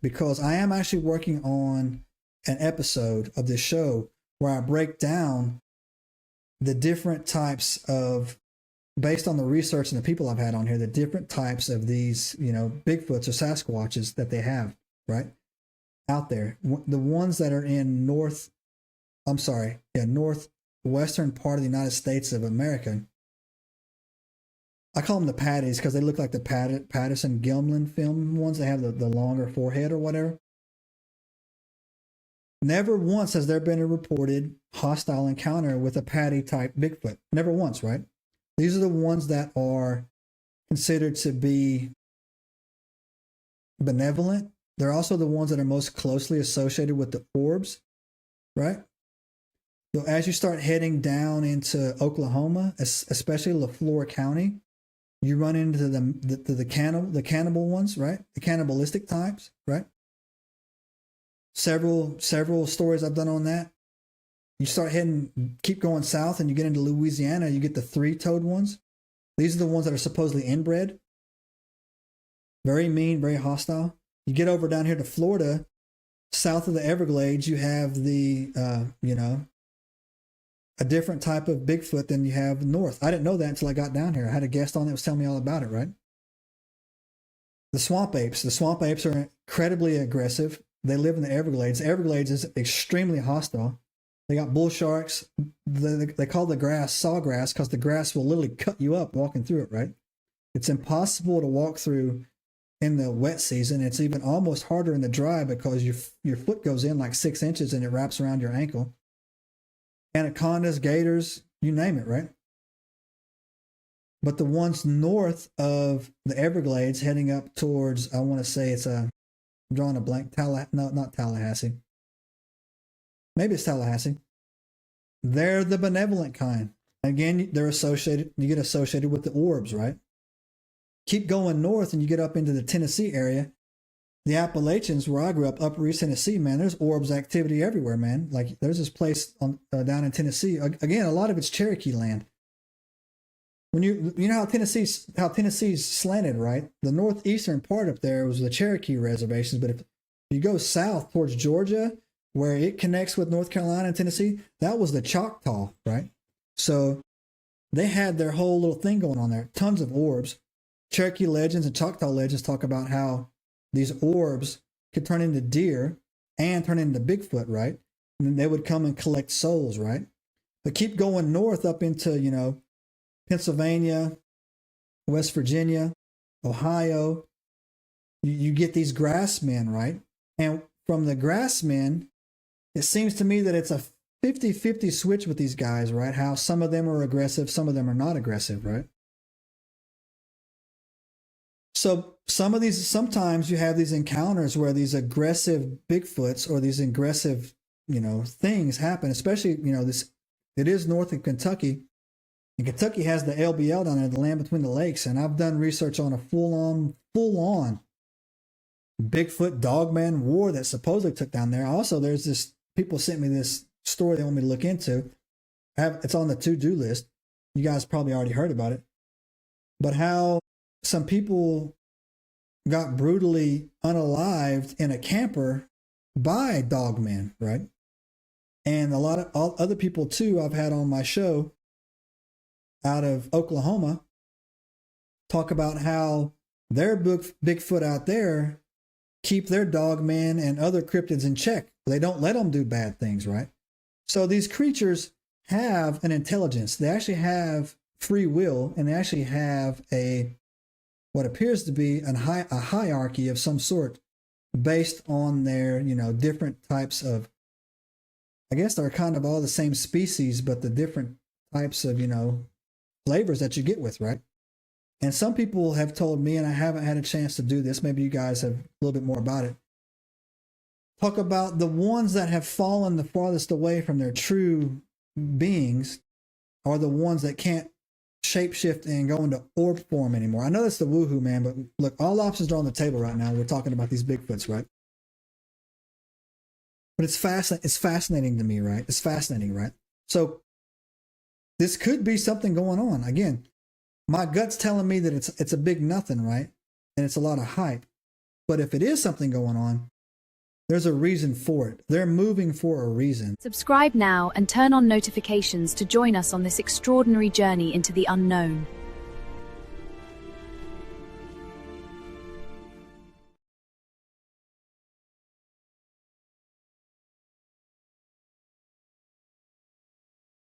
because I am actually working on an episode of this show where I break down the different types of, based on the research and the people I've had on here, the different types of these, Bigfoots or Sasquatches that they have, right, out there. The ones that are in northwestern part of the United States of America. I call them the Patties because they look like the Patterson Gimlin film ones. They have the longer forehead or whatever. Never once has there been a reported hostile encounter with a Patty type Bigfoot. Never once, right? These are the ones that are considered to be benevolent. They're also the ones that are most closely associated with the orbs, right? So as you start heading down into Oklahoma, especially LaFleur County, you run into the cannibal ones, right? The cannibalistic types, right? Several stories I've done on that. You start keep going south, and you get into Louisiana, you get the three-toed ones. These are the ones that are supposedly inbred. Very mean, very hostile. You get over down here to Florida, south of the Everglades, you have a different type of Bigfoot than you have north. I didn't know that until I got down here. I had a guest on that was telling me all about it, right? The swamp apes. The swamp apes are incredibly aggressive. They live in the Everglades. The Everglades is extremely hostile. They got bull sharks. They call the grass sawgrass because the grass will literally cut you up walking through it, right? It's impossible to walk through in the wet season. It's even almost harder in the dry because your foot goes in like 6 inches and it wraps around your ankle. Anacondas, gators, you name it, right? But the ones north of the Everglades heading up towards, I want to say I'm drawing a blank, not Tallahassee. Maybe it's Tallahassee. They're the benevolent kind. Again, you get associated with the orbs, right? Keep going north and you get up into the Tennessee area. The Appalachians, where I grew up, Upper East Tennessee, man, there's orbs activity everywhere, man. Like there's this place down in Tennessee. Again, a lot of it's Cherokee land. When you know how Tennessee's slanted, right? The northeastern part up there was the Cherokee reservations, but if you go south towards Georgia, where it connects with North Carolina and Tennessee, that was the Choctaw, right? So they had their whole little thing going on there. Tons of orbs. Cherokee legends and Choctaw legends talk about how these orbs could turn into deer and turn into Bigfoot, right? And then they would come and collect souls, right? But keep going north up into, Pennsylvania, West Virginia, Ohio. You get these grassmen, right? And from the grassmen, it seems to me that it's a 50-50 switch with these guys, right? How some of them are aggressive, some of them are not aggressive, right? So sometimes you have these encounters where these aggressive Bigfoots or these aggressive, things happen, especially, it is north of Kentucky. And Kentucky has the LBL down there, the land between the lakes. And I've done research on a full-on Bigfoot dogman war that supposedly took down there. Also, there's this, people sent me this story they want me to look into. It's on the to-do list. You guys probably already heard about it. But how some people got brutally unalived in a camper by dogmen, right? And a lot of other people too I've had on my show out of Oklahoma talk about how their Bigfoot out there keep their dogmen and other cryptids in check. They don't let them do bad things, right? So these creatures have an intelligence. They actually have free will, and they actually have what appears to be a hierarchy of some sort based on their, different types of, I guess they're kind of all the same species, but the different types of, flavors that you get with, right? And some people have told me, and I haven't had a chance to do this, maybe you guys have a little bit more about it, talk about the ones that have fallen the farthest away from their true beings are the ones that can't shapeshift and go into orb form anymore. I know that's the woohoo, man, but look, all options are on the table right now. We're talking about these Bigfoots, right? But it's fascinating to me, right? It's fascinating, right? So this could be something going on. Again, my gut's telling me that it's a big nothing, right? And it's a lot of hype. But if it is something going on, There's a reason for it. They're moving for a reason. Subscribe now and turn on notifications to join us on this extraordinary journey into the unknown.